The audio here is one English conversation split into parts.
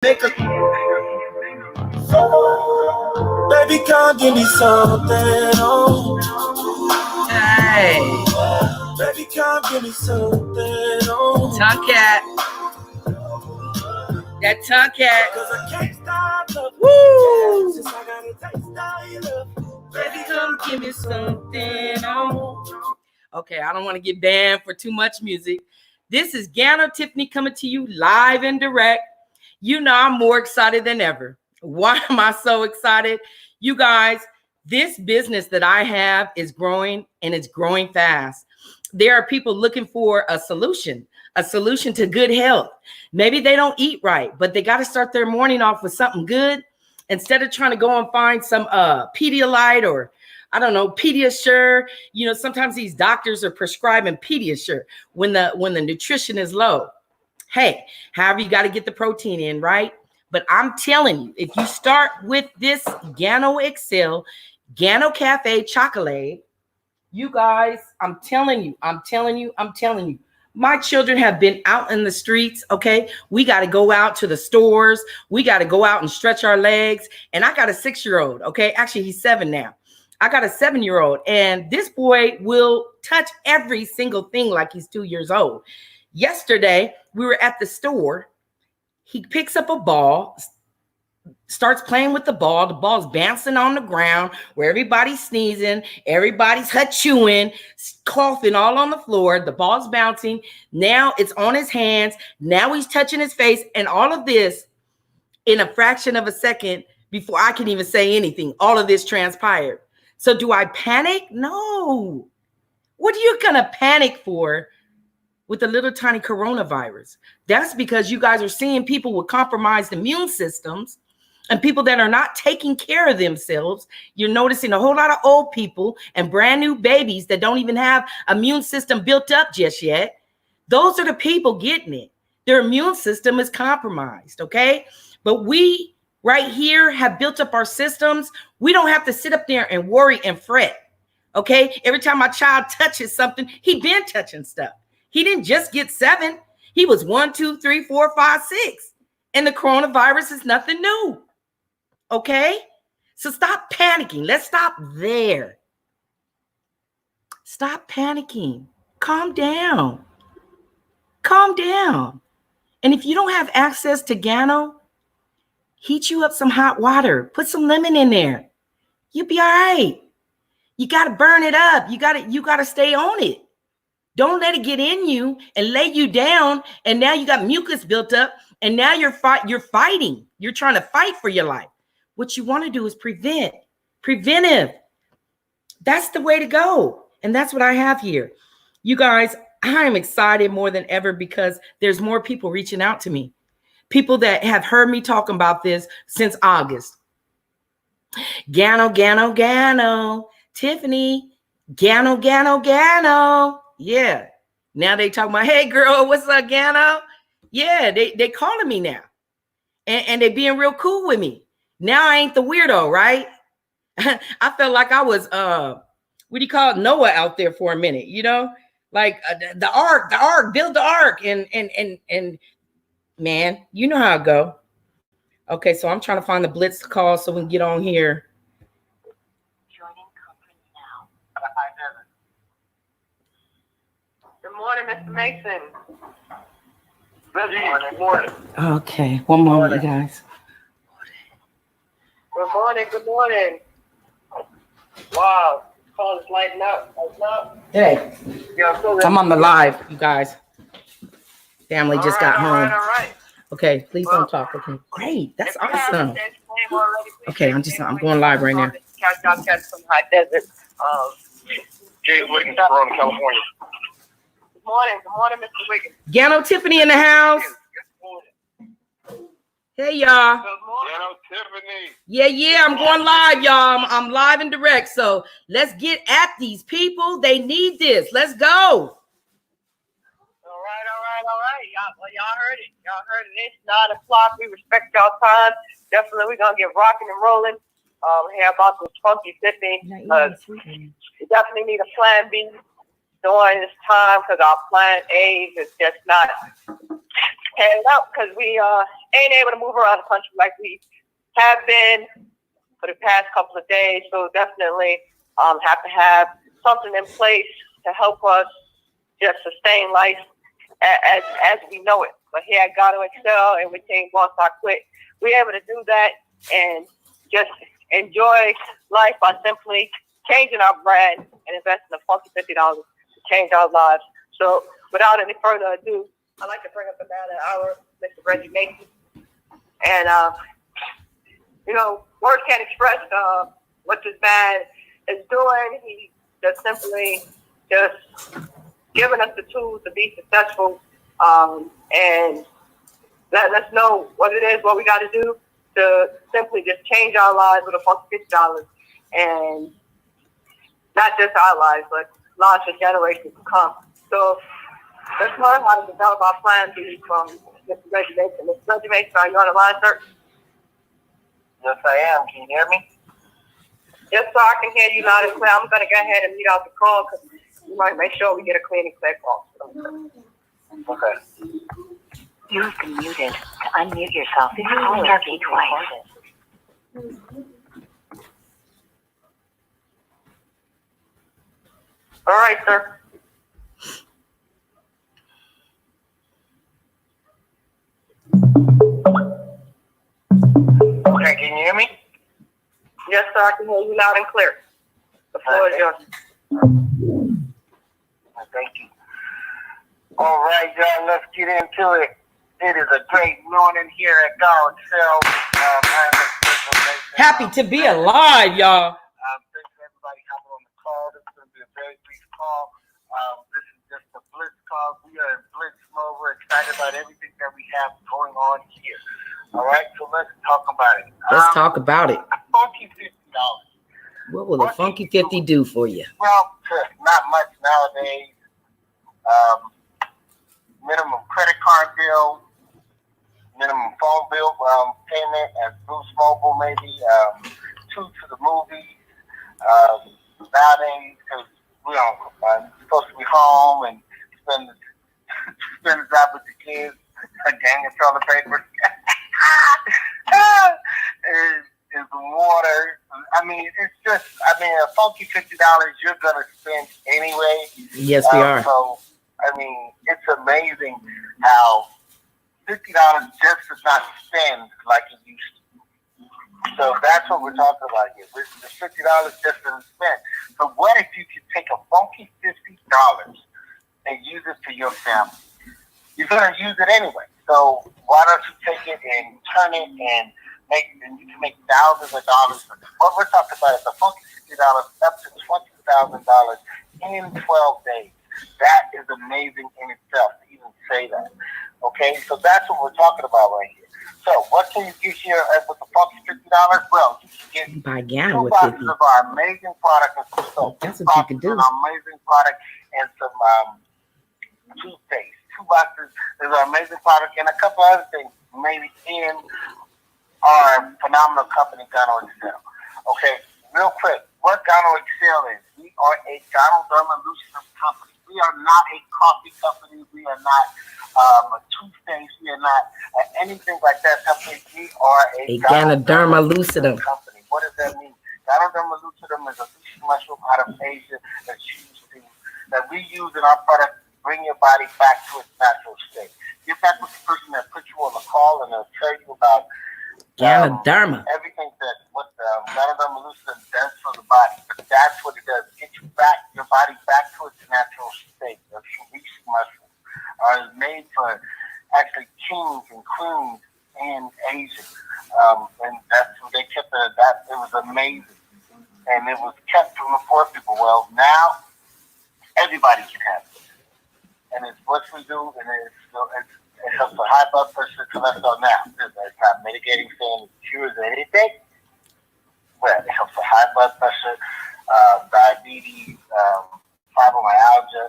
Make a baby, come give me something. Oh, Hey, baby, come give me something. Oh, Tomcat. That Tomcat. cause I can't stop loving Woo! you. Since I got a taste of your love. Baby, come give me something. Oh. Okay, I don't want to get banned for too much music. This is GANO Tiffany coming to you live and direct. You know I'm more excited than ever. Why am I so excited? You guys, this business that I have is growing, and it's growing fast. There are people looking for a solution to good health. Maybe they don't eat right, but they got to start their morning off with something good instead of trying to go and find some Pedialyte or I don't know, Pediasure. You know, sometimes these doctors are prescribing Pediasure when the nutrition is low. Hey, however, you got to get the protein in, right? But I'm telling you, if you start with this GANO EXCEL, GANO Cafe Chocolate, you guys, I'm telling you. My children have been out in the streets, okay? We got to go out to the stores. We got to go out and stretch our legs. And I got a 6-year-old, okay? Actually, he's 7 now. I got a 7-year-old, and this boy will touch every single thing like he's 2 years old. Yesterday, we were at the store. He picks up a ball, starts playing with the ball. The ball's bouncing on the ground where everybody's sneezing, everybody's chewing, coughing all on the floor. The ball's bouncing. Now it's on his hands. Now he's touching his face, and all of this in a fraction of a second before I can even say anything. All of this transpired. So do I panic? No. What are you going to panic for with the little tiny coronavirus? That's because you guys are seeing people with compromised immune systems and people that are not taking care of themselves. You're noticing a whole lot of old people and brand new babies that don't even have immune system built up just yet. Those are the people getting it. Their immune system is compromised, okay? But we right here have built up our systems. We don't have to sit up there and worry and fret, okay? Every time my child touches something, he been touching stuff. He didn't just get 7. He was 1, 2, 3, 4, 5, 6. And the coronavirus is nothing new, okay? So stop panicking. Let's stop there. Stop panicking. Calm down. Calm down. And if you don't have access to GANO, heat you up some hot water. Put some lemon in there. You'll be all right. You got to burn it up. You got to stay on it. Don't let it get in you and lay you down. And now you got mucus built up. And now you're fighting. You're trying to fight for your life. What you want to do is preventive. That's the way to go. And that's what I have here. You guys, I am excited more than ever because there's more people reaching out to me. People that have heard me talking about this since August. GANO, GANO, GANO. Tiffany, GANO, GANO, GANO. Yeah. Now they talking about, hey, girl, what's up, GANO? Yeah, they calling me now. And they being real cool with me. Now I ain't the weirdo, right? I felt like I was, what do you call it? Noah out there for a minute, you know? Like the ark, build the ark. And man, you know how it go. Okay, so I'm trying to find the blitz call so we can get on here. Joining conference now. Good morning, Mr. Mason. Good morning. Okay, one moment, you guys. Good morning. Wow, call is lighting up. Hey, I'm on the live, you guys. Family just got home. All right. Okay, please don't talk. Okay, great. That's awesome. Okay, I'm going live right now. Catch some high desert. Jay's waiting for in California. Good morning, Mr. Wiggins. GANO Tiffany in the house. Hey, y'all. Good morning. GANO Tiffany. Yeah, I'm going live, y'all. I'm live and direct. So let's get at these people. They need this. Let's go. All right. Y'all heard it. It's 9 o'clock. We respect y'all time. Definitely, we're gonna get rocking and rolling. Hear about this funky tipping. We definitely need a plan B. during this time because our Plan A is just not heading up because we ain't able to move around the country like we have been for the past couple of days. So definitely have to have something in place to help us just sustain life as we know it. But here at GanoExcel and with Team Once I Quit, we're able to do that and just enjoy life by simply changing our brand and investing the funky $50 to change our lives. So without any further ado, I'd like to bring up the man of the hour, Mr. Reggie Mason. And, words can't express what this man is doing. He just simply giving us the tools to be successful and letting us know what it is, what we got to do to simply just change our lives with a funky $50 and not just our lives, but lives of generations to come. So let's learn how to develop our plan B from Mr. Reggie Mason. Mr. Reggie Mason, are you on the line, sir? Yes, I am. Can you hear me? Yes, sir, I can hear you loud and clear. I'm going to go ahead and mute out the call because we might make sure we get a clean and clear call. Okay. You have been muted. To unmute yourself, press key twice. All right, sir. Okay, can you hear me? Yes, sir, I can hear you loud and clear. The floor is yours. Thank you. All right, y'all, let's get into it. It is a great morning here at GANO EXCEL. Happy to be alive, y'all. Thanks for everybody hopping on the call. This is going to be a very brief call. This is just a blitz call. We are in blitz mode. We're excited about everything that we have going on here. All right, so let's talk about it. Let's talk about it. Funky $50. What will a funky 50 do for you? Well, not much nowadays. Minimum credit card bill, minimum phone bill payment at Boost Mobile, maybe 2 to the movies. Nowadays, because we don't supposed to be home and spend the time with the kids, a gang of toilet paper, is the water. I mean, it's just, a funky $50 you're gonna spend anyway. Yes, we are. So, I mean, it's amazing how $50 just does not spend like it used to. So that's what we're talking about here. The $50 just doesn't spend. So what if you could take a funky $50 and use it for your family? You're gonna use it anyway. So why don't you take it and turn it and you can make thousands of dollars. What we're talking about is a funky $50 up to $20,000 in 12 days. That is amazing in itself to even say that. Okay, so that's what we're talking about right here. So what can you get here with the funky $50? Well, you can get Buy GANO 2 with boxes 50. of our amazing product and some soap. That's what you can do. An amazing product and some toothpaste. 2 boxes is our amazing product and a couple other things maybe in our phenomenal company, GANO EXCEL. Okay, real quick, what GANO EXCEL is, we are a Ganoderma company. We are not a coffee company. We are not a toothpaste. We are not anything like that company. We are a Ganoderma company. What does that mean? Ganoderma lucidum is a leafy mushroom out of Asia that we use in our product to bring your body back to its natural state. Get back with the person that put you on the call and they'll tell you about Ganoderma. everything that what Ganoderma lucidum does for the body. But that's what it does. Get you back, your body back to its natural state. The leafy mushrooms are made for actually kings and queens in Asia. And that's what they kept that. It was amazing. And it was kept from the poor people. Well, now everybody can have it. And it's what we do, and it helps with high blood pressure, cholesterol. Now, it's not mitigating saying it cures anything, but it helps with high blood pressure, diabetes, fibromyalgia,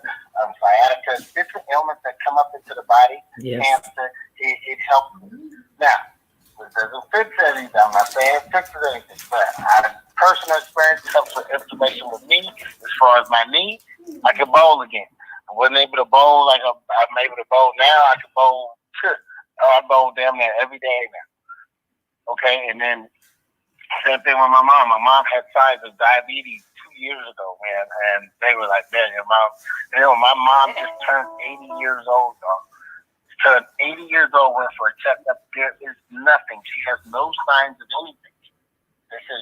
sciatica, different ailments that come up into the body, Yes. cancer, it helps. Now, it doesn't fix anything. I'm not saying it fixes anything, but out of personal experience, it helps with inflammation with me, as far as my knee, I could bowl again. I wasn't able to bowl like I'm able to bowl now. I could bowl. I bowl damn near every day now. Okay, and then same thing with my mom. My mom had signs of diabetes 2 years ago, man, and they were like, "Man, your mom." You know, my mom just turned 80 years old, dog. Turned 80 years old, went for a checkup. There is nothing. She has no signs of anything. They said,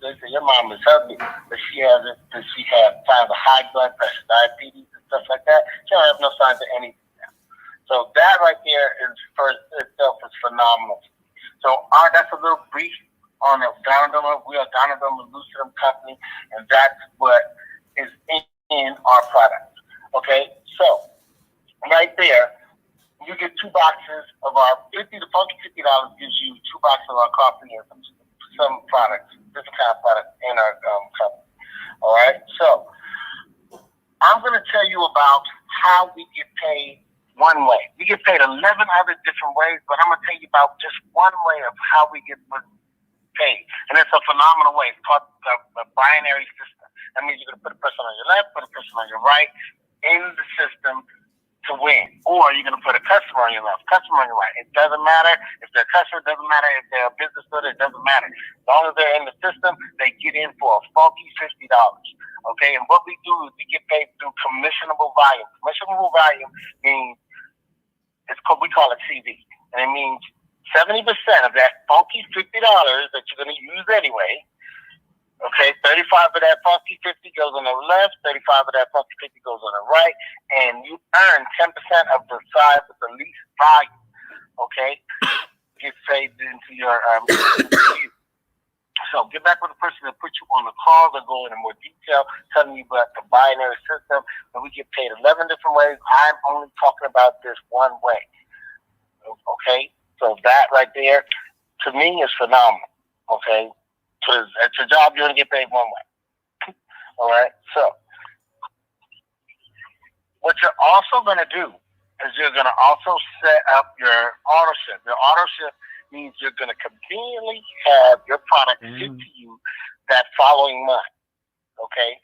they said, your mom is healthy, but she has it. Does she have signs of high blood pressure, diabetes, and stuff like that? She don't have no signs of anything now. So that right there is for itself is phenomenal. So that's a little brief on Ganoderma. We are Ganoderma Lucidum Company, and that's what is in our product. Okay, so right there, you get 2 boxes of our the funky $50 gives you 2 boxes of our coffee and some products, different kind of products in our company. All right, so I'm going to tell you about how we get paid one way. We get paid 11 other different ways, but I'm going to tell you about just one way of how we get paid, and it's a phenomenal way. It's called the binary system. That means you're going to put a person on your left, put a person on your right in the system to win, or you're going to put a customer on your left, customer on your right. It doesn't matter if they're a customer, it doesn't matter if they're a business owner, it doesn't matter. As long as they're in the system, they get in for a funky $50. Okay, and what we do is we get paid through commissionable volume. Commissionable volume means we call it CV, and it means 70% of that funky $50 that you're going to use anyway. Okay, 35 of that funky 50 goes on the left, 35 of that funky 50 goes on the right, and you earn 10% of the side with the least volume. Okay, get saved into your So get back with the person that put you on the call. They'll go into more detail, telling you about the binary system, and we get paid 11 different ways. I'm only talking about this one way. Okay, so that right there, to me, is phenomenal. Okay. Because at your job, you're going to get paid one way. All right? So, what you're also going to do is you're going to also set up your auto ship. Your auto ship means you're going to conveniently have your product shipped to you that following month. Okay?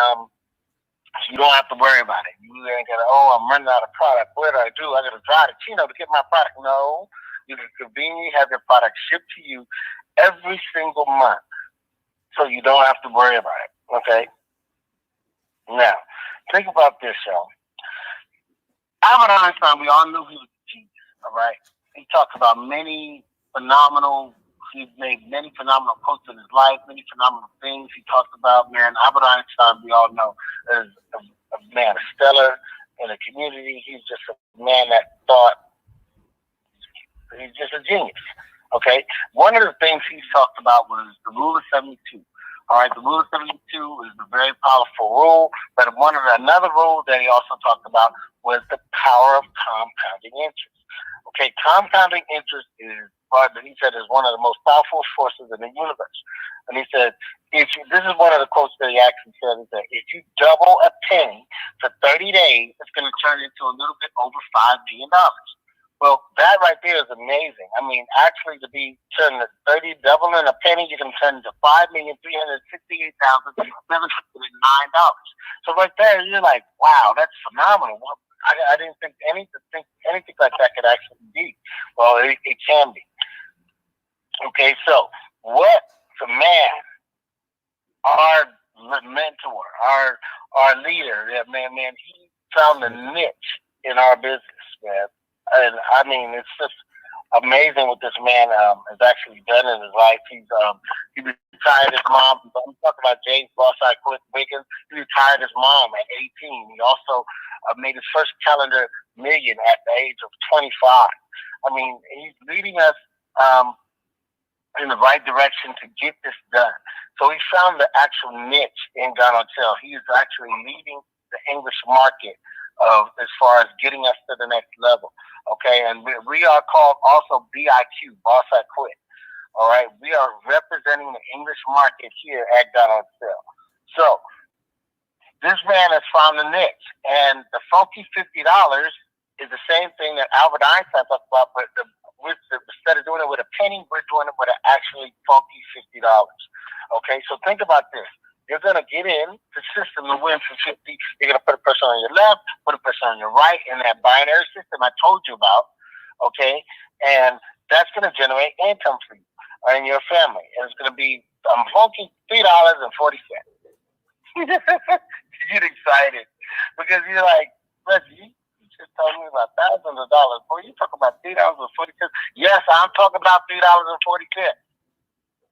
So you don't have to worry about it. You ain't going to, I'm running out of product. What do? I got to drive to Chino to get my product. No. You can conveniently have your product shipped to you every single month, so you don't have to worry about it. Okay. Now, think about this, y'all. Albert Einstein, we all knew he was a genius. All right. He talked about he's made many phenomenal quotes in his life, many phenomenal things he talked about. Man, Albert Einstein, we all know, is a man, a stellar in the community. He's just a man that thought. He's just a genius. Okay, one of the things he talked about was the rule of 72. All right, the rule of 72 is a very powerful rule, but another rule that he also talked about was the power of compounding interest. Okay, compounding interest is he said is one of the most powerful forces in the universe. And he said, this is one of the quotes that he actually said, is that if you double a penny for 30 days, it's going to turn into a little bit over $5 million. Well, that right there is amazing. I mean, actually, to be turning doubling a penny, you can turn into $5,368,709. So right there, you're like, wow, that's phenomenal. Well, I didn't think anything like that could actually be. Well, it can be. Okay, so what the man, our mentor, our leader, man, he found a niche in our business, man. And I mean, it's just amazing what this man has actually done in his life. He retired his mom. I'm talking about James Bosside Wiggins. He retired his mom at 18. He also made his first calendar million at the age of 25. I mean, he's leading us in the right direction to get this done. So he found the actual niche in GanoExcel. He is actually leading the English market as far as getting us to the next level. Okay, and we are called also BIQ, Boss I Quit. All right, we are representing the English market here at GanoExcel. So this man has found a niche, and the funky $50 is the same thing that Albert Einstein talked about, but instead of doing it with a penny, we're doing it with an actually funky $50. Okay, so think about this. You're going to get in the system to win for 50. You're going to put a person on your left, put a person on your right in that binary system I told you about, okay? And that's going to generate income for you and your family. And it's going to be, I'm funky, $3.40. You get excited because you're like, Reggie, you just told me about thousands of dollars. Boy, you talk about $3.40. Yes, I'm talking about $3.40.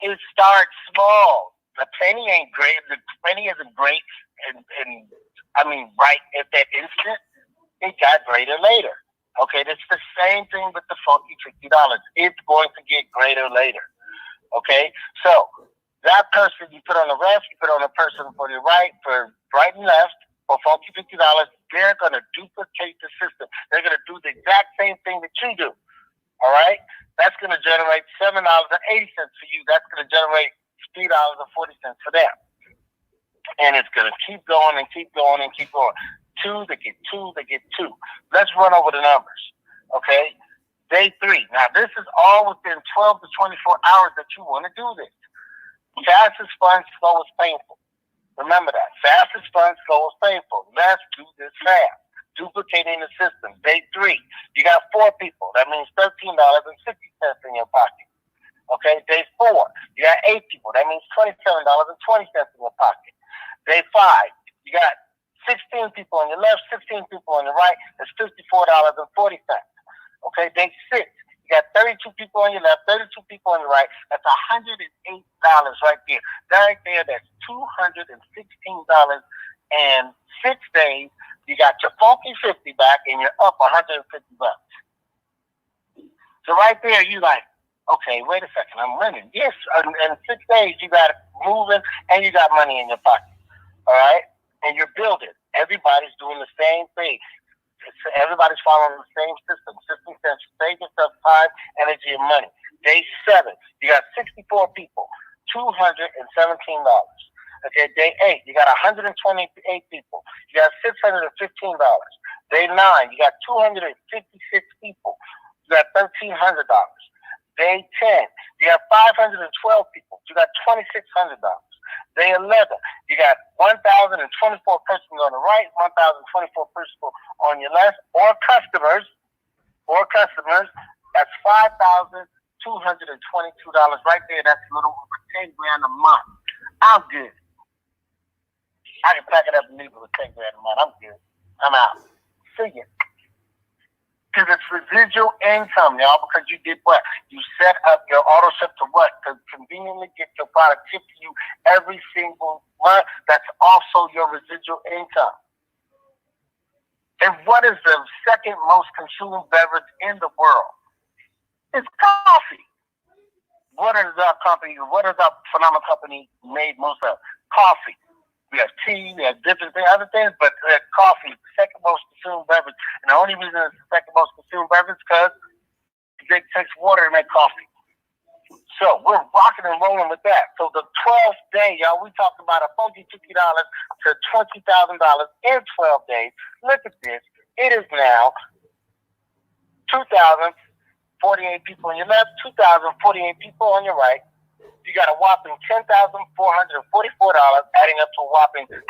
It starts small. The penny ain't great. The penny isn't great, and I mean, right at that instant, it got greater later. Okay, it's the same thing with the funky $50. It's going to get greater later. Okay, so that person you put on the left, you put on a person for the right, for right and left, for funky $50. They're going to duplicate the system. They're going to do the exact same thing that you do. All right, that's going to generate $7.80 for you. That's going to generate $3.40 for them. And it's going to keep going and keep going and keep going. Two, they get two, they get two. Let's run over the numbers, okay? Day 3. Now, this is all within 12 to 24 hours that you want to do this. Fast is fun, slow is painful. Remember that. Fast is fun, slow is painful. Let's do this fast. Duplicating the system. Day 3. You got 4 people. That means $13.60 in your pocket. Okay, day 4, you got 8 people. That means $27.20 in your pocket. Day 5, you got 16 people on your left, 16 people on your right. That's $54.40. Okay, day 6, you got 32 people on your left, 32 people on your right. That's $108 right there. Right there, that's $216. And 6 days, you got your funky 50 back, and you're up $150. So right there, you like, okay, wait a second, I'm winning. Yes, in 6 days, you got it moving and you got money in your pocket. All right? And you're building. Everybody's doing the same thing. Everybody's following the same system. System says save yourself time, energy, and money. Day 7, you got 64 people, $217. Okay, day 8, you got 128 people. You got $615. Day 9, you got 256 people. You got $1,300. Day 10, you got 512 people. You got $2,600. Day 11, you got 1,024 persons on the right, 1,024 persons on your left, or customers. That's $5,222 right there. That's a little over $10 grand a month. I'm good. I can pack it up and leave it with $10 grand a month. I'm good. I'm out. See ya. Because it's residual income, y'all, because you did what? You set up your auto ship to what? To conveniently get your product shipped to you every single month. That's also your residual income. And what is the second most consumed beverage in the world? It's coffee. What is our phenomenal company made most of? Coffee. We have tea, we have different things, other things, but coffee is the second most consumed beverage. And the only reason it's the second most consumed beverage is because it takes water to make coffee. So we're rocking and rolling with that. So the 12th day, y'all, we talked about a funky $50 to $20,000 in 12 days. Look at this. It is now 2,048 people on your left, 2,048 people on your right. You got a whopping $10,444, adding up to a whopping $20,425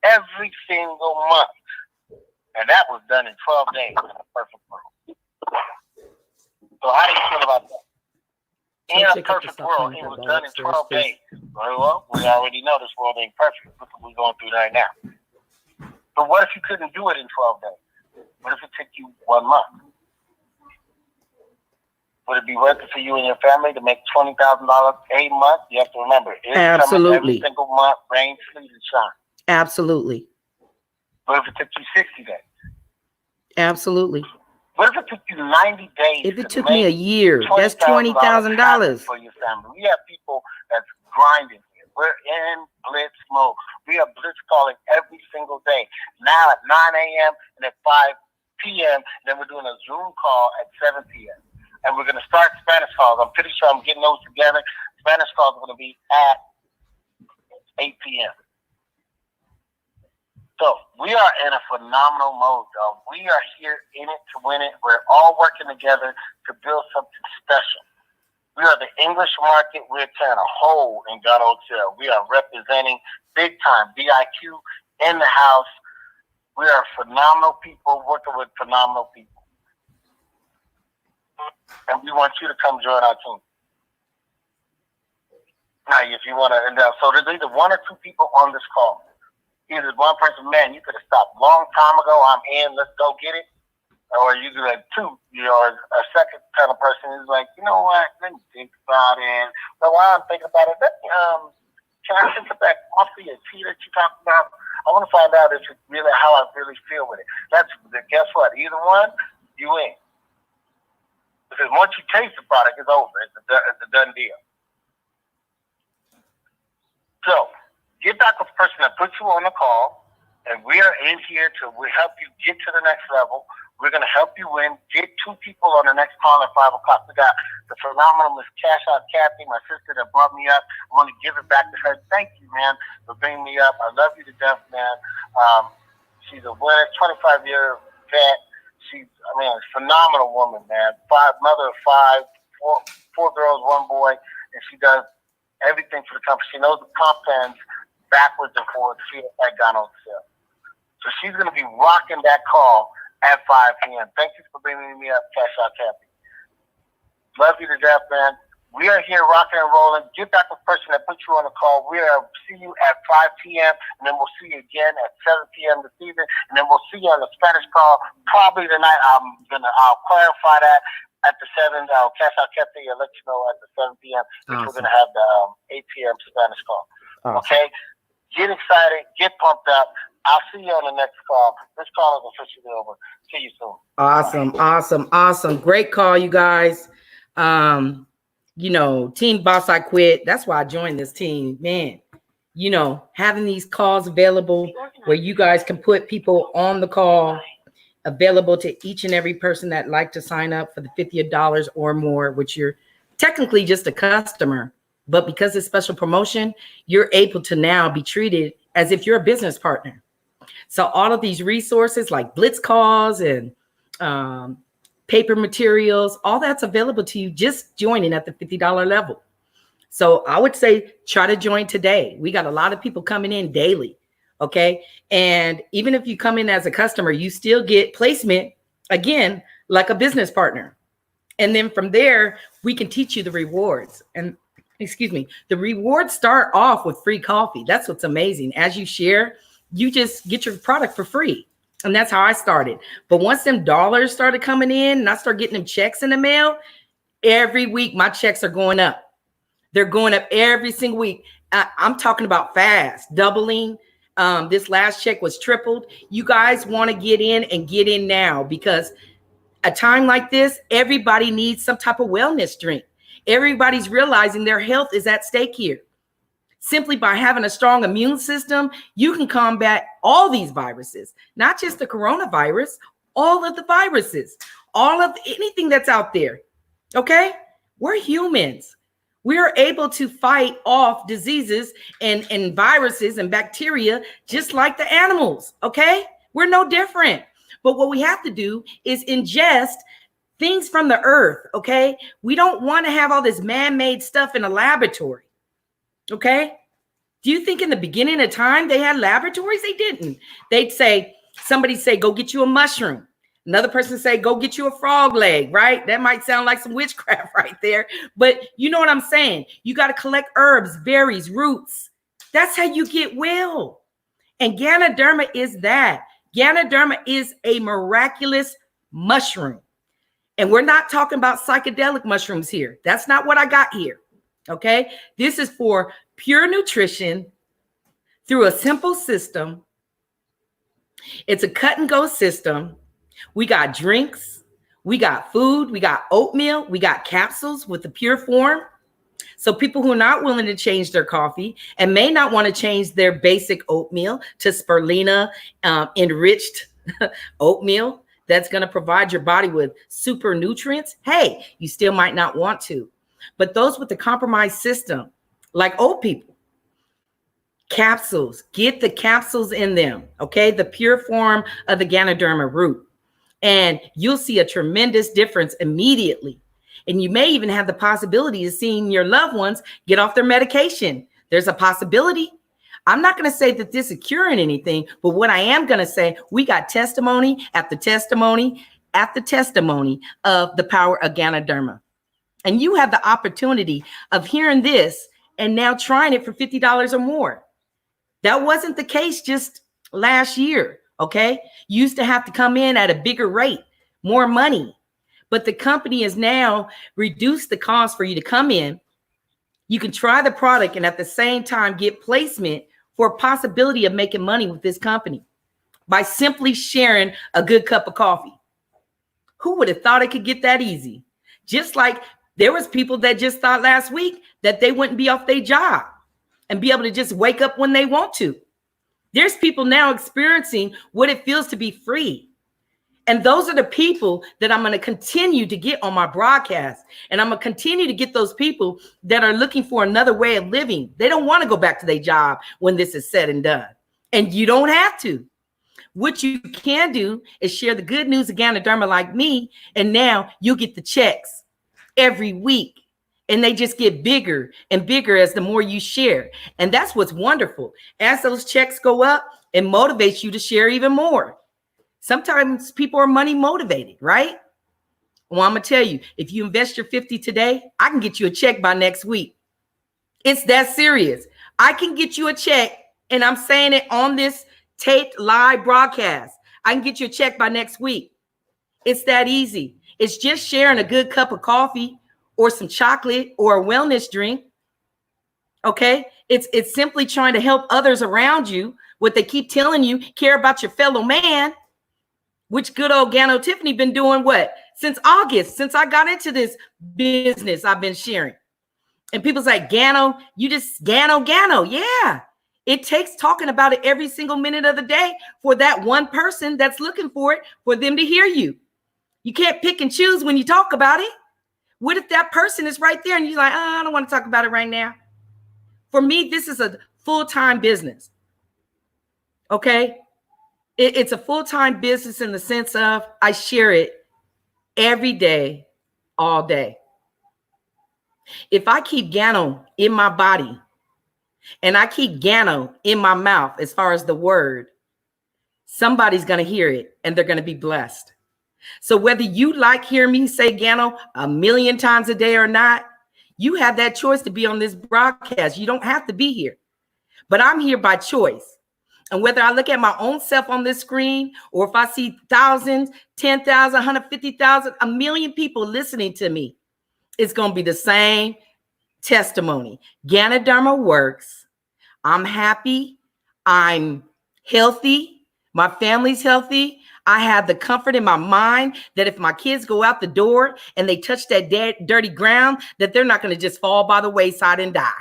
every single month. And that was done in 12 days in a perfect world. So how do you feel about that? In a perfect world, it was done in 12 days. Well, we already know this world ain't perfect. Look what we're going through right now. But what if you couldn't do it in 12 days? What if it took you 1 month? Would it be worth it for you and your family to make $20,000 a month? You have to remember, it's coming every single month, rain, sleet, and shine. Absolutely. What if it took you 60 days? Absolutely. What if it took you 90 days? If it took me a year, that's $20,000 for your family. We have people that's grinding here. We're in blitz mode. We have blitz calling every single day. Now at 9 a.m. and at 5 p.m. Then we're doing a Zoom call at 7 p.m. And we're going to start Spanish calls. I'm pretty sure I'm getting those together. Spanish calls are going to be at 8 p.m. So we are in a phenomenal mode, y'all. We are here in it to win it. We're all working together to build something special. We are the English market. We're tearing a hole in Gano EXCEL. We are representing big time BIQ in the house. We are phenomenal people working with phenomenal people. And we want you to come join our team. Now, if you want to, so there's either one or two people on this call. Either one person, man, you could have stopped long time ago. I'm in. Let's go get it. Or you could have two, or a second kind of person who's like, you know what? Let me think about it. But while I'm thinking about it, can I think of that coffee and tea that you talked about? I want to find out if it's really how I really feel with it. Guess what? Either one, you win. Because once you taste the product, it's over. It's a done deal. So, get back with the person that put you on the call, and we are in here to help you get to the next level. We're going to help you win. Get two people on the next call at 5 o'clock. We got the phenomenal Miss Cash Out Kathy, my sister that brought me up. I want to give it back to her. Thank you, man, for bringing me up. I love you to death, man. She's a winner, 25-year vet. She's, a phenomenal woman, man. Mother of five, four girls, one boy, and she does everything for the company. She knows the comp plans backwards and forwards here at Gano EXCEL. So she's going to be rocking that call at 5 p.m. Thank you for bringing me up, Cash Out Kathy. Love you to death, man. We are here rocking and rolling. Get back with the person that put you on the call. We'll see you at 5 p.m. and then we'll see you again at 7 p.m. this evening, and then we'll see you on the Spanish call probably tonight. I'll clarify that at the 7. Cash Out Kathy. I'll let you know at the 7 p.m. which we're gonna have the 8 p.m. Spanish call. Awesome. Okay. Get excited. Get pumped up. I'll see you on the next call. This call is officially over. See you soon. Awesome. Great call, you guys. Team Boss I Quit. That's why I joined this team, man. Having these calls available where you guys can put people on the call, available to each and every person that like to sign up for the $50 or more, which you're technically just a customer, but because it's special promotion, you're able to now be treated as if you're a business partner. So all of these resources like Blitz calls and paper materials, all that's available to you just joining at the $50 level. So I would say try to join today. We got a lot of people coming in daily. Okay. And even if you come in as a customer, you still get placement again, like a business partner. And then from there, we can teach you the rewards. And the rewards start off with free coffee. That's what's amazing. As you share, you just get your product for free. And that's how I started. But once them dollars started coming in and I start getting them checks in the mail, every week my checks are going up. They're going up every single week. I'm talking about fast, doubling. This last check was tripled. You guys want to get in now, because a time like this, everybody needs some type of wellness drink. Everybody's realizing their health is at stake here. Simply by having a strong immune system, you can combat all these viruses, not just the coronavirus, all of the viruses, all of anything that's out there. Okay? We're humans. We are able to fight off diseases and viruses and bacteria just like the animals. Okay? We're no different. But what we have to do is ingest things from the earth. Okay? We don't want to have all this man-made stuff in a laboratory. Okay. Do you think in the beginning of time they had laboratories? They didn't. Somebody say, go get you a mushroom. Another person say, go get you a frog leg, right? That might sound like some witchcraft right there. But you know what I'm saying? You got to collect herbs, berries, roots. That's how you get well. And Ganoderma is that. Ganoderma is a miraculous mushroom. And we're not talking about psychedelic mushrooms here. That's not what I got here. Okay, this is for pure nutrition through a simple system. It's a cut and go system. We got drinks, we got food, we got oatmeal, we got capsules with the pure form. So people who are not willing to change their coffee and may not want to change their basic oatmeal to spirulina, enriched oatmeal that's going to provide your body with super nutrients. Hey, you still might not want to. But those with the compromised system, like old people, capsules, get the capsules in them, okay? The pure form of the Ganoderma root. And you'll see a tremendous difference immediately. And you may even have the possibility of seeing your loved ones get off their medication. There's a possibility. I'm not going to say that this is curing anything, but what I am going to say, we got testimony after testimony after testimony of the power of Ganoderma. And you have the opportunity of hearing this and now trying it for $50 or more. That wasn't the case just last year, okay? You used to have to come in at a bigger rate, more money. But the company has now reduced the cost for you to come in. You can try the product and at the same time get placement for a possibility of making money with this company by simply sharing a good cup of coffee. Who would have thought it could get that easy? Just like there was people that just thought last week that they wouldn't be off their job and be able to just wake up when they want to. There's people now experiencing what it feels to be free. And those are the people that I'm going to continue to get on my broadcast. And I'm going to continue to get those people that are looking for another way of living. They don't want to go back to their job when this is said and done. And you don't have to. What you can do is share the good news of Ganoderma like me. And now you get the checks every week. And they just get bigger and bigger as the more you share. And that's what's wonderful. As those checks go up, it motivates you to share even more. Sometimes people are money motivated, right? Well, I'm going to tell you, if you invest your 50 today, I can get you a check by next week. It's that serious. I can get you a check, and I'm saying it on this taped live broadcast. I can get you a check by next week. It's that easy. It's just sharing a good cup of coffee or some chocolate or a wellness drink. Okay? It's simply trying to help others around you. What they keep telling you, care about your fellow man. Which good old Gano Tiffany been doing what? Since August, since I got into this business, I've been sharing. And people's like, Gano, you just Gano. Yeah. It takes talking about it every single minute of the day for that one person that's looking for it, for them to hear you. You can't pick and choose when you talk about it. What if that person is right there and you're like, I don't want to talk about it right now. For me, this is a full-time business. Okay. It's a full-time business in the sense of I share it every day, all day. If I keep Gano in my body and I keep Gano in my mouth, as far as the word, somebody's going to hear it and they're going to be blessed. So whether you like hearing me say Gano 1,000,000 times a day or not, you have that choice to be on this broadcast. You don't have to be here, but I'm here by choice. And whether I look at my own self on this screen, or if I see thousands, 10,000, 150,000, 1,000,000 people listening to me, it's going to be the same testimony. Ganoderma works. I'm happy. I'm healthy. My family's healthy. I have the comfort in my mind that if my kids go out the door and they touch that dirty ground, that they're not going to just fall by the wayside and die.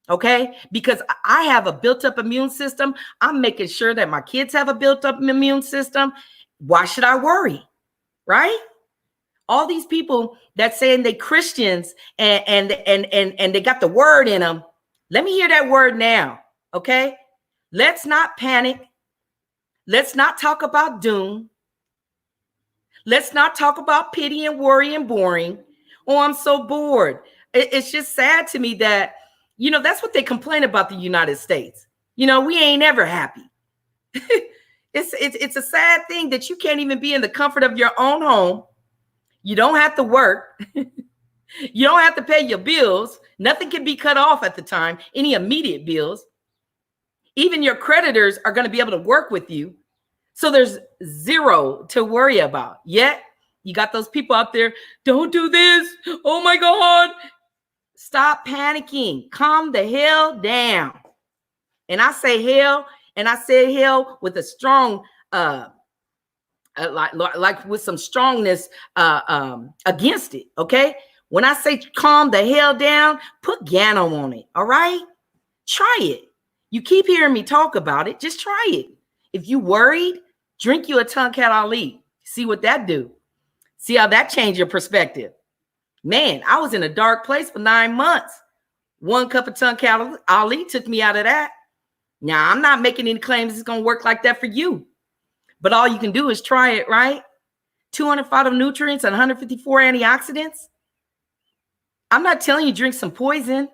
Okay, because I have a built-up immune system. I'm making sure that my kids have a built-up immune system. Why should I worry? Right? All these people that saying they Christians and they got the word in them. Let me hear that word now. Okay, let's not panic. Let's not talk about doom. Let's not talk about pity and worry and boring. Oh, I'm so bored. It's just sad to me that, you know, that's what they complain about the United States. You know, we ain't ever happy. It's a sad thing that you can't even be in the comfort of your own home. You don't have to work. You don't have to pay your bills. Nothing can be cut off at the time, any immediate bills. Even your creditors are going to be able to work with you. So there's zero to worry about. Yet you got those people out there, don't do this. Oh my God. Stop panicking. Calm the hell down. And I say hell, and I say hell with a strong, like with some strongness against it. Okay. When I say calm the hell down, put Gano on it. All right. Try it. You keep hearing me talk about it. Just try it. If you worried, drink you a Tonkat Ali. See what that do. See how that changed your perspective. Man, I was in a dark place for 9 months. 1 cup of Tonkat Ali took me out of that. Now, I'm not making any claims it's going to work like that for you. But all you can do is try it, right? 200 phytonutrients, and 154 antioxidants. I'm not telling you drink some poison.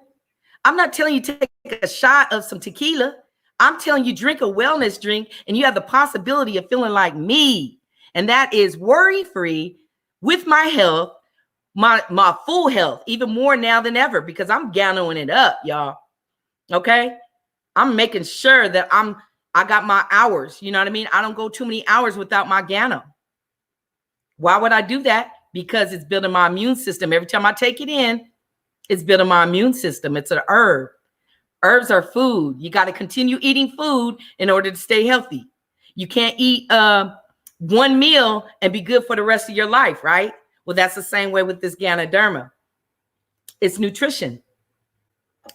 I'm not telling you take a shot of some tequila. I'm telling you drink a wellness drink and you have the possibility of feeling like me. And that is worry-free with my health, my full health, even more now than ever, because I'm ganoing it up, y'all. Okay? I'm making sure that I got my hours. You know what I mean? I don't go too many hours without my Gano. Why would I do that? Because it's building my immune system. Every time I take it in, it's building my immune system. It's an herb. Herbs are food. You got to continue eating food in order to stay healthy. You can't eat one meal and be good for the rest of your life, right? Well, that's the same way with this Ganoderma. It's nutrition.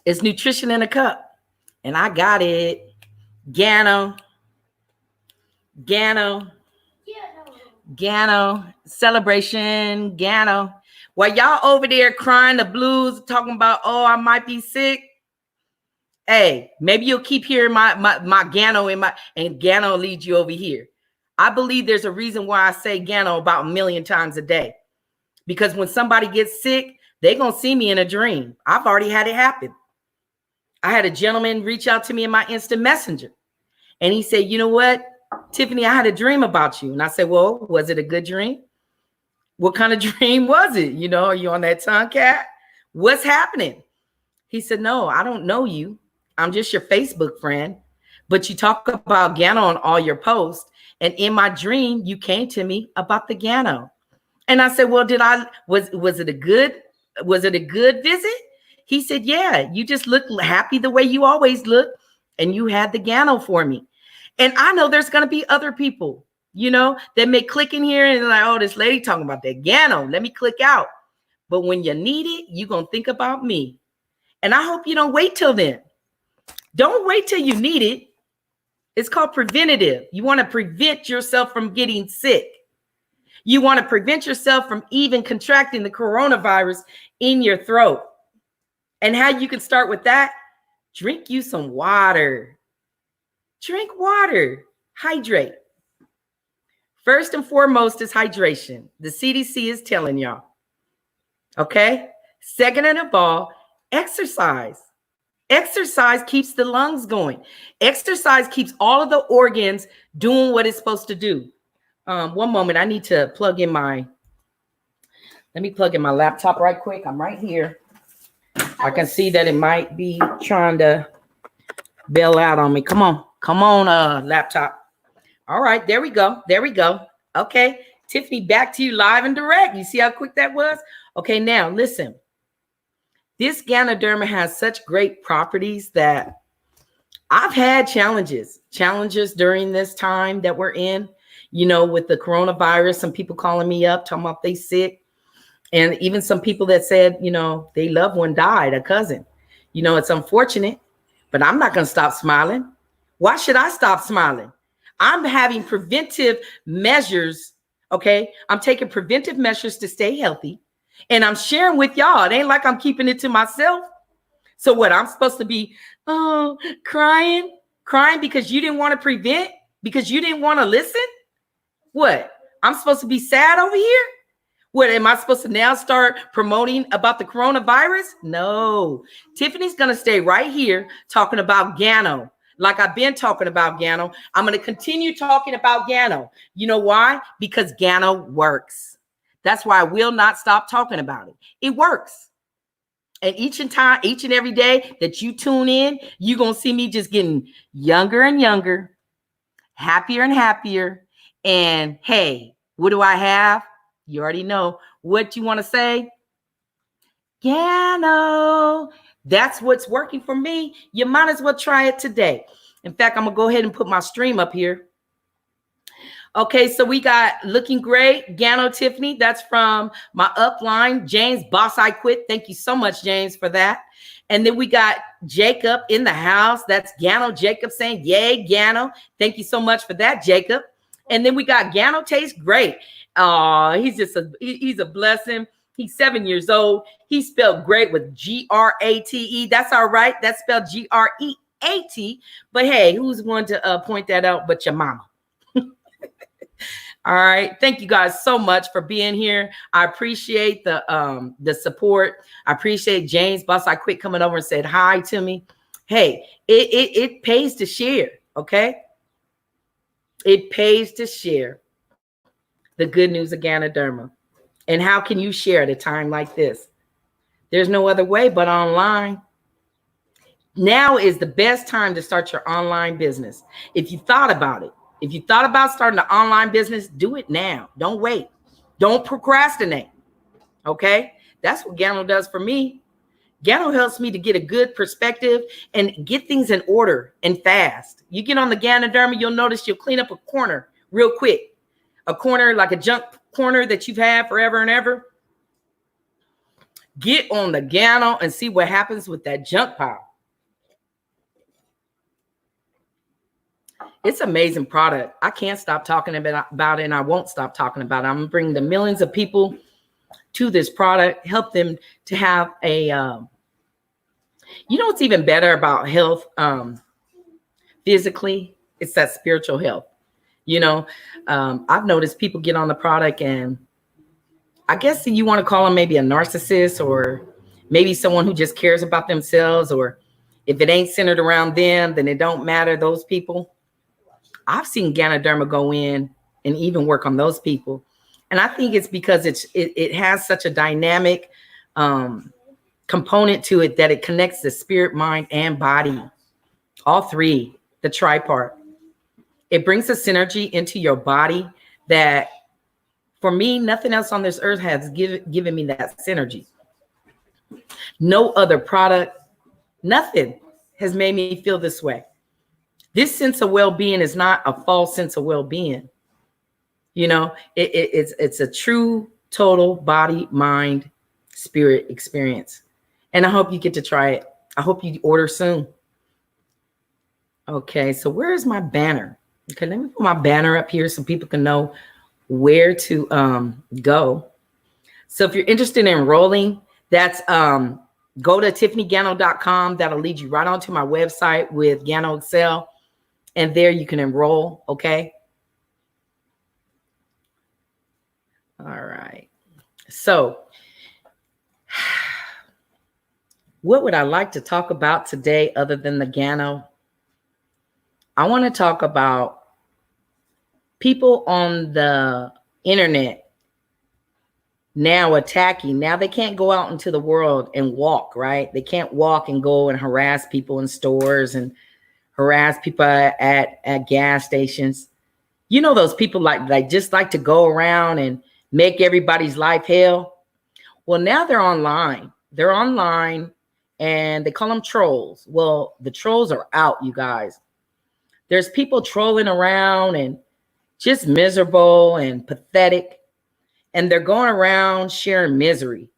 It's nutrition in a cup. And I got it. Gano celebration, Gano. While y'all over there crying the blues, talking about, oh, I might be sick. Hey, maybe you'll keep hearing my Gano and Gano leads you over here. I believe there's a reason why I say Gano about 1 million times a day. Because when somebody gets sick, they're going to see me in a dream. I've already had it happen. I had a gentleman reach out to me in my instant messenger. And he said, you know what, Tiffany, I had a dream about you. And I said, well, was it a good dream? What kind of dream was it? You know, are you on that tongue cat? What's happening? He said, no, I don't know you. I'm just your Facebook friend. But you talk about Gano on all your posts. And in my dream, you came to me about the Gano. And I said, well, was it a good visit? He said, yeah, you just look happy the way you always look. And you had the Gano for me. And I know there's going to be other people, you know, that may click in here and like, oh, this lady talking about that Gano. Let me click out. But when you need it, you're going to think about me. And I hope you don't wait till then. Don't wait till you need it. It's called preventative. You want to prevent yourself from getting sick. You want to prevent yourself from even contracting the coronavirus in your throat. And how you can start with that? Drink you some water. Drink water. Hydrate. First and foremost is hydration. The CDC is telling y'all. Okay? Second and above all, exercise. Exercise keeps the lungs going. Exercise keeps all of the organs doing what it's supposed to do. One moment, I need to plug in let me plug in my laptop right quick. I'm right here. I can see that it might be trying to bail out on me. Come on, laptop. All right, there we go. Okay, Tiffany, back to you live and direct. You see how quick that was? Okay, now listen. This Ganoderma has such great properties that I've had challenges during this time that we're in, you know, with the coronavirus. Some people calling me up, talking about they sick. And even some people that said, you know, their loved one died, a cousin. You know, it's unfortunate, but I'm not going to stop smiling. Why should I stop smiling? I'm having preventive measures, okay? I'm taking preventive measures to stay healthy. And I'm sharing with y'all. It ain't like I'm keeping it to myself. So what, I'm supposed to be crying because you didn't want to prevent, because you didn't want to listen? What, I'm supposed to be sad over here? What, am I supposed to now start promoting about the coronavirus? No. Tiffany's going to stay right here talking about Gano. Like I've been talking about Gano. I'm going to continue talking about Gano. You know why? Because Gano works. That's why I will not stop talking about it. It works. And each and every day that you tune in, you're going to see me just getting younger and younger, happier and happier. And hey, what do I have? You already know what you want to say. Gano. That's what's working for me. You might as well try it today. In fact, I'm going to go ahead and put my stream up here. Okay, so we got looking great, Gano Tiffany. That's from my upline, James Boss I Quit. Thank you so much, James, for that. And then we got Jacob in the house. That's Gano Jacob saying, yay, Gano. Thank you so much for that, Jacob. And then we got Gano Tastes Great. He's a blessing. He's 7 years old. He spelled great with G-R-A-T-E. That's all right. That's spelled G-R-E-A-T. But hey, who's one to point that out but your mama? All right. Thank you guys so much for being here. I appreciate the support. I appreciate James Boss. I quit coming over and said hi to me. Hey, it pays to share. Okay. It pays to share the good news of Ganoderma. And how can you share at a time like this? There's no other way but online. Now is the best time to start your online business. If you thought about it, if you thought about starting an online business, do it now. Don't wait. Don't procrastinate. Okay? That's what Gano does for me. Gano helps me to get a good perspective and get things in order and fast. You get on the Ganoderma, you'll notice you'll clean up a corner real quick. A corner like a junk corner that you've had forever and ever. Get on the Gano and see what happens with that junk pile. It's an amazing product. I can't stop talking about it, and I won't stop talking about it. I'm going to bring the millions of people to this product, help them to have a, you know what's even better about health physically? It's that spiritual health. You know, I've noticed people get on the product, and I guess you want to call them maybe a narcissist, or maybe someone who just cares about themselves, or if it ain't centered around them, then it don't matter, those people. I've seen Ganoderma go in and even work on those people. And I think it's because it has such a dynamic component to it that it connects the spirit, mind, and body. All three, the tripart. It brings a synergy into your body that, for me, nothing else on this earth has given me that synergy. No other product, nothing has made me feel this way. This sense of well-being is not a false sense of well-being. You know, it's a true, total body, mind, spirit experience. And I hope you get to try it. I hope you order soon. Okay, so where is my banner? Okay, let me put my banner up here so people can know where to go. So if you're interested in enrolling, that's go to TiffanyGano.com. That'll lead you right onto my website with GanoExcel. And there you can enroll, okay? All right. So what would I like to talk about today other than the Gano? I want to talk about people on the internet now attacking. Now they can't go out into the world and walk, right? They can't walk and go and harass people in stores and harass people at gas stations. You know, those people like just like to go around and make everybody's life hell. Well, now they're online. They're online and they call them trolls. Well, the trolls are out, you guys. There's people trolling around and just miserable and pathetic. And they're going around sharing misery.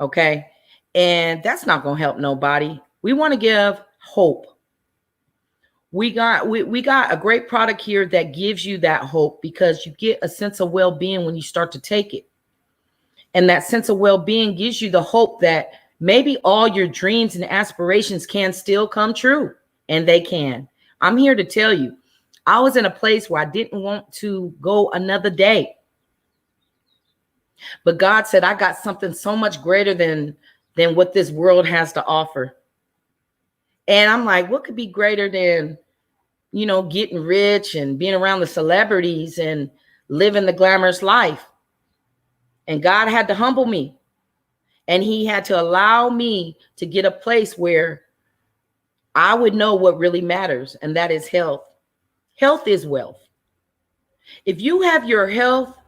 Okay. And that's not going to help nobody. We want to give hope. We got a great product here that gives you that hope, because you get a sense of well-being when you start to take it. And that sense of well-being gives you the hope that maybe all your dreams and aspirations can still come true, and they can. I'm here to tell you, I was in a place where I didn't want to go another day. But God said, I got something so much greater than what this world has to offer. And I'm like, what could be greater than, you know, getting rich and being around the celebrities and living the glamorous life? And God had to humble me. And he had to allow me to get a place where I would know what really matters. And that is health. Health is wealth. If you have your health,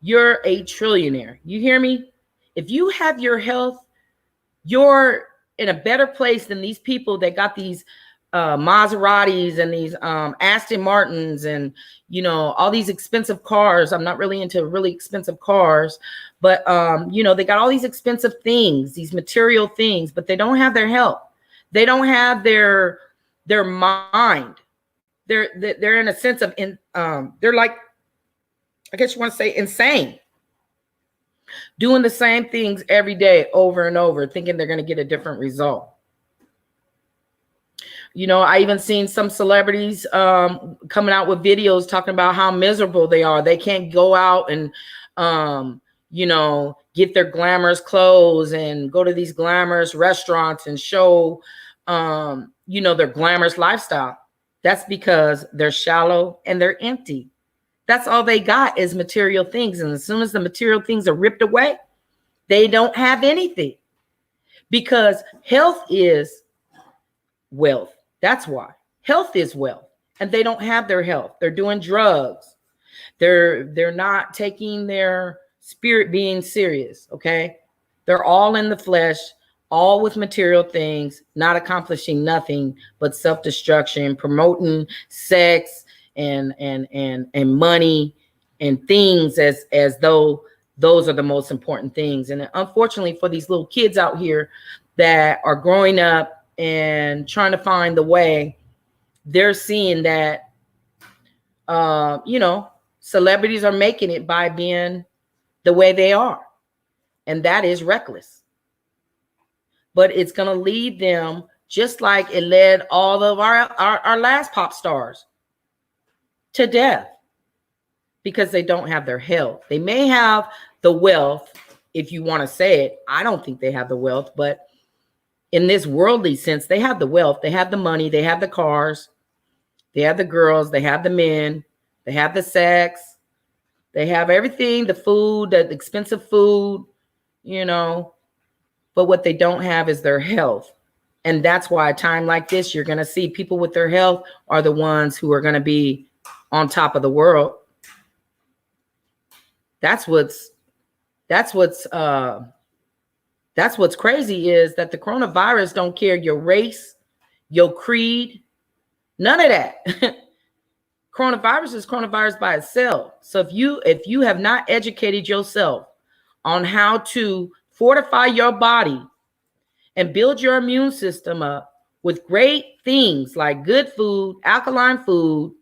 you're a trillionaire. You hear me? If you have your health, you're in a better place than these people that got these Maseratis and these Aston Martins and, you know, all these expensive cars. I'm not really into really expensive cars, but, you know, they got all these expensive things, these material things, but they don't have their health. They don't have their mind. They're in a sense of, they're like, I guess you want to say insane. Doing the same things every day over and over, thinking they're going to get a different result. You know, I even seen some celebrities coming out with videos talking about how miserable they are. They can't go out and, you know, get their glamorous clothes and go to these glamorous restaurants and show, you know, their glamorous lifestyle. That's because they're shallow and they're empty. That's all they got is material things. And as soon as the material things are ripped away, they don't have anything, because health is wealth. That's why health is wealth, and they don't have their health. They're doing drugs. They're not taking their spirit being serious. Okay. They're all in the flesh, all with material things, not accomplishing nothing but self-destruction, promoting sex and money and things as though those are the most important things. And unfortunately for these little kids out here that are growing up and trying to find the way, they're seeing that, you know, celebrities are making it by being the way they are. And that is reckless. But it's going to lead them just like it led all of our last pop stars to death, because they don't have their health. They may have the wealth, if you want to say it. I don't think they have the wealth, but in this worldly sense, they have the wealth, they have the money, they have the cars, they have the girls, they have the men, they have the sex, they have everything, the food, the expensive food, you know, but what they don't have is their health. And that's why a time like this, you're going to see people with their health are the ones who are going to be on top of the world. That's what's crazy, is that the coronavirus don't care your race, your creed, none of that. Coronavirus is coronavirus by itself. So if you have not educated yourself on how to fortify your body and build your immune system up with great things like good food, alkaline food,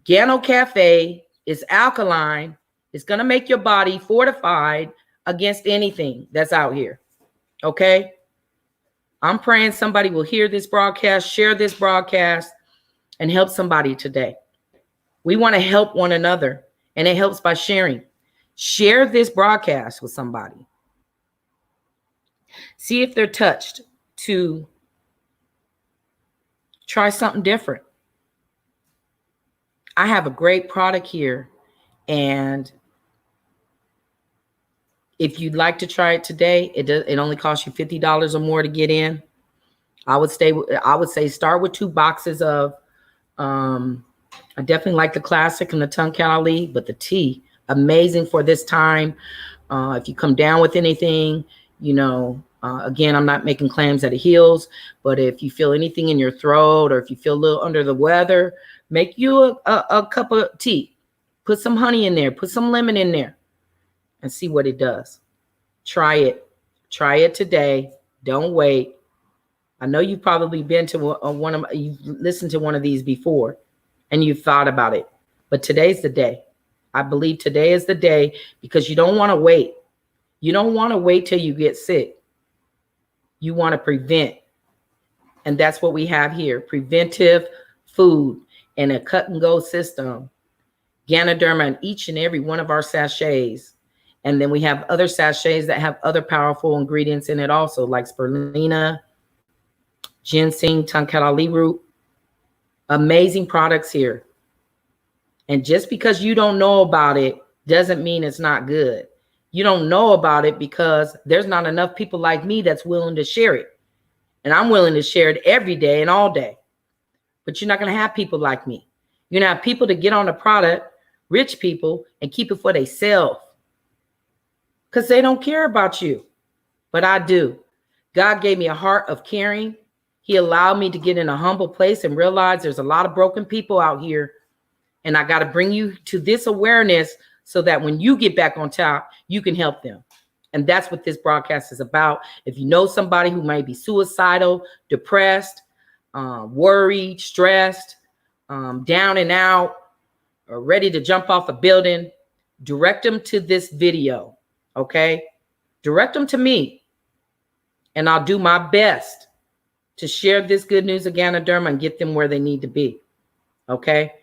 Gano Cafe is alkaline. It's going to make your body fortified against anything that's out here. Okay. I'm praying somebody will hear this broadcast, share this broadcast, and help somebody today. We want to help one another, and it helps by sharing. Share this broadcast with somebody. See if they're touched to try something different. I have a great product here, and if you'd like to try it today, it only costs you $50 or more to get in. I would say start with 2 boxes of, I definitely like the classic and the tongue cali, but the tea, amazing for this time. If you come down with anything, you know, again, I'm not making claims that it heals, but if you feel anything in your throat, or if you feel a little under the weather, make you a cup of tea, put some honey in there, put some lemon in there, and see what it does. Try it. Try it today. Don't wait. I know you've probably been to you've listened to one of these before and you've thought about it, but today's the day. I believe today is the day, because you don't want to wait. You don't want to wait till you get sick. You want to prevent. And that's what we have here. Preventive food and a cut and go system. Ganoderma in each and every one of our sachets. And then we have other sachets that have other powerful ingredients in it also, like spirulina, ginseng, tongue cali root. Amazing products here. And just because you don't know about it doesn't mean it's not good. You don't know about it because there's not enough people like me that's willing to share it. And I'm willing to share it every day and all day. But you're not going to have people like me. You're going to have people to get on the product, rich people, and keep it for themselves, because they don't care about you. But I do. God gave me a heart of caring. He allowed me to get in a humble place and realize there's a lot of broken people out here. And I got to bring you to this awareness so that when you get back on top, you can help them. And that's what this broadcast is about. If you know somebody who might be suicidal, depressed, worried, stressed, down and out, or ready to jump off a building, direct them to this video. Okay? Direct them to me. And I'll do my best to share this good news of Ganoderma and get them where they need to be. Okay?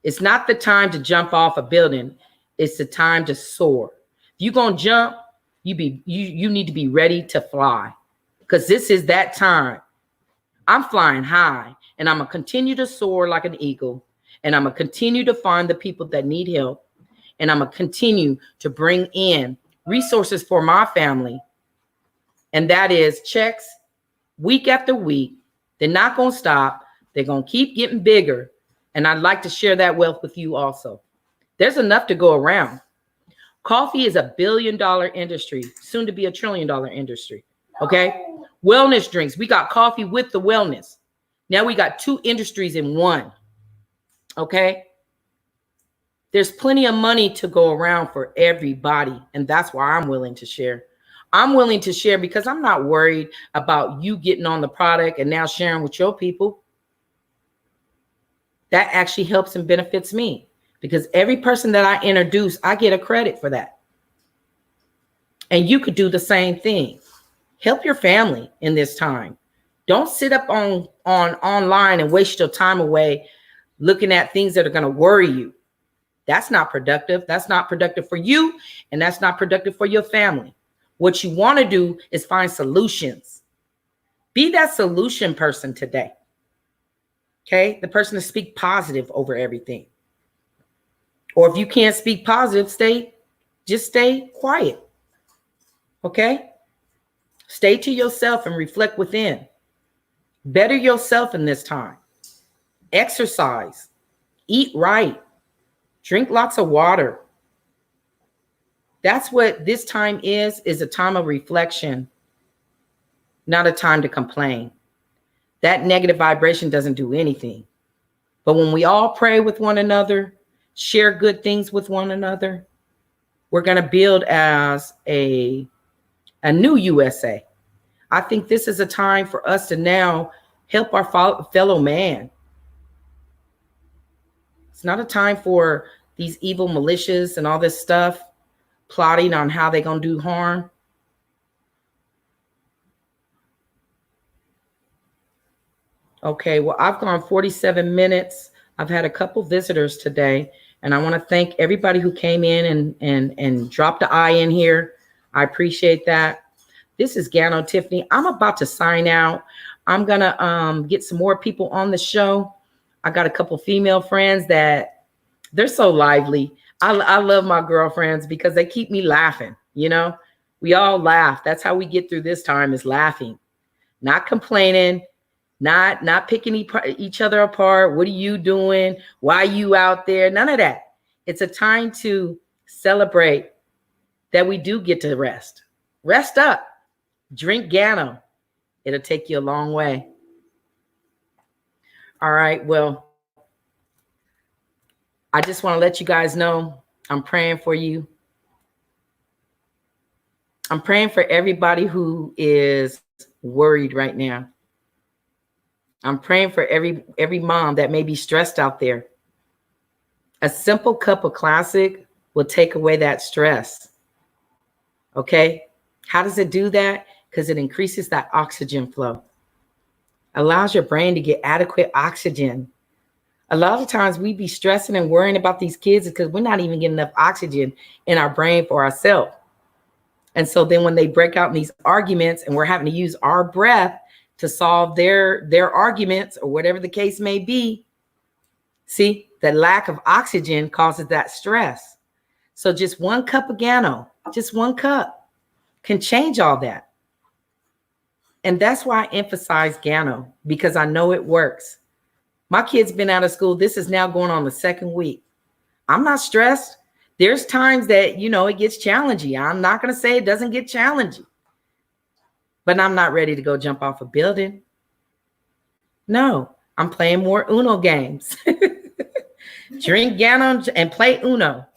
It's not the time to jump off a building. It's the time to soar. If you're going to jump, you need to be ready to fly, because this is that time. I'm flying high, and I'm going to continue to soar like an eagle, and I'm going to continue to find the people that need help, and I'm going to continue to bring in resources for my family, and that is checks week after week. They're not going to stop. They're going to keep getting bigger, and I'd like to share that wealth with you also. There's enough to go around. Coffee is $1 billion industry, soon to be $1 trillion industry. Okay? Wellness drinks. We got coffee with the wellness. Now we got 2 industries in one. Okay? There's plenty of money to go around for everybody, and that's why I'm willing to share. I'm willing to share because I'm not worried about you getting on the product and now sharing with your people. That actually helps and benefits me, because every person that I introduce, I get a credit for that. And you could do the same thing. Help your family in this time. Don't sit up on online and waste your time away looking at things that are going to worry you. That's not productive. That's not productive for you, and that's not productive for your family. What you want to do is find solutions. Be that solution person today. Okay? The person to speak positive over everything. Or if you can't speak positive, just stay quiet. Okay? Stay to yourself and reflect within. Better yourself in this time. Exercise. Eat right. Drink lots of water. That's what this time is a time of reflection, not a time to complain. That negative vibration doesn't do anything. But when we all pray with one another, share good things with one another, we're going to build as a new USA. I think this is a time for us to now help our fellow man. It's not a time for these evil militias and all this stuff plotting on how they're going to do harm. Okay, well, I've gone 47 minutes. I've had a couple visitors today, and I want to thank everybody who came in and dropped the eye in here. I appreciate that. This is GANO Tiffany. I'm about to sign out. I'm going to get some more people on the show. I got a couple female friends that they're so lively. I love my girlfriends because they keep me laughing. You know, we all laugh. That's how we get through this time, is laughing, not complaining, not picking each other apart. What are you doing? Why are you out there? None of that. It's a time to celebrate that we do get to rest. Rest up. Drink Gano. It'll take you a long way. All right. Well, I just want to let you guys know I'm praying for you. I'm praying for everybody who is worried right now. I'm praying for every mom that may be stressed out there. A simple cup of classic will take away that stress. Okay? How does it do that? Because it increases that oxygen flow. Allows your brain to get adequate oxygen. A lot of times we be stressing and worrying about these kids because we're not even getting enough oxygen in our brain for ourselves. And so then when they break out in these arguments and we're having to use our breath to solve their arguments or whatever the case may be, see, the lack of oxygen causes that stress. So just 1 cup of Gano, just 1 cup can change all that. And that's why I emphasize Gano, because I know it works. My kid's been out of school. This is now going on the 2nd week. I'm not stressed. There's times that, you know, it gets challenging. I'm not going to say it doesn't get challenging, but I'm not ready to go jump off a building. No, I'm playing more Uno games. Drink Gano and play Uno.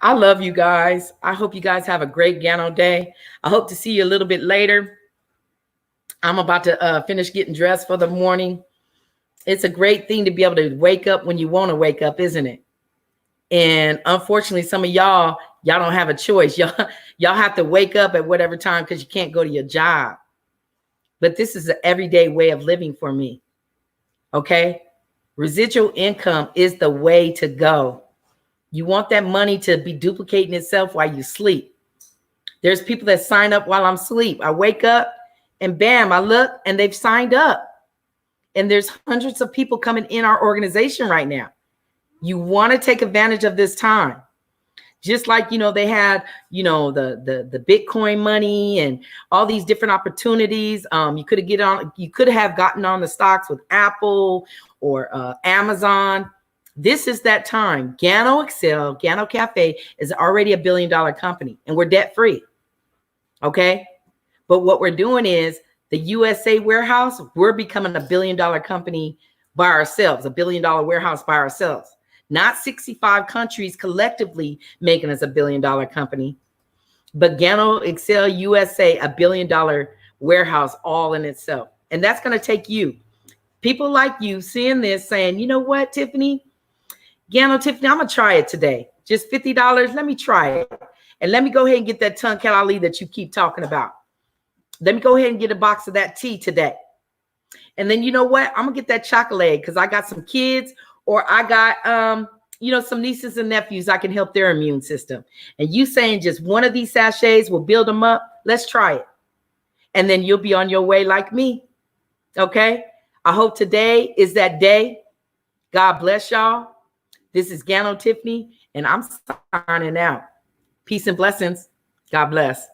I love you guys. I hope you guys have a great Gano day. I hope to see you a little bit later. I'm about to finish getting dressed for the morning. It's a great thing to be able to wake up when you want to wake up, isn't it? And unfortunately, some of y'all don't have a choice. Y'all have to wake up at whatever time because you can't go to your job. but this is an everyday way of living for me. Okay. Residual income is the way to go. You want that money to be duplicating itself while you sleep. There's people that sign up while I'm asleep. I wake up and bam, I look and they've signed up. And there's hundreds of people coming in our organization right now. You want to take advantage of this time. Just like, you know, they had, you know, the Bitcoin money and all these different opportunities. You could have gotten on the stocks with Apple or Amazon. This is that time. GanoExcel, Gano Cafe is already $1 billion company and we're debt free. Okay. But what we're doing is the USA warehouse, we're becoming $1 billion company by ourselves, $1 billion warehouse by ourselves. Not 65 countries collectively making us $1 billion company, but GanoExcel USA, $1 billion warehouse all in itself. And that's going to take you, people like you seeing this saying, you know what, Tiffany, Gano Tiffany, I'm going to try it today. Just $50. Let me try it. And let me go ahead and get that Tonkat Ali that you keep talking about. Let me go ahead and get a box of that tea today. And then you know what? I'm going to get that chocolate because I got some kids or I got, you know, some nieces and nephews. I can help their immune system. And you saying just one of these sachets will build them up. Let's try it. And then you'll be on your way like me. Okay. I hope today is that day. God bless y'all. This is Gano Tiffany and I'm signing out. Peace and blessings. God bless.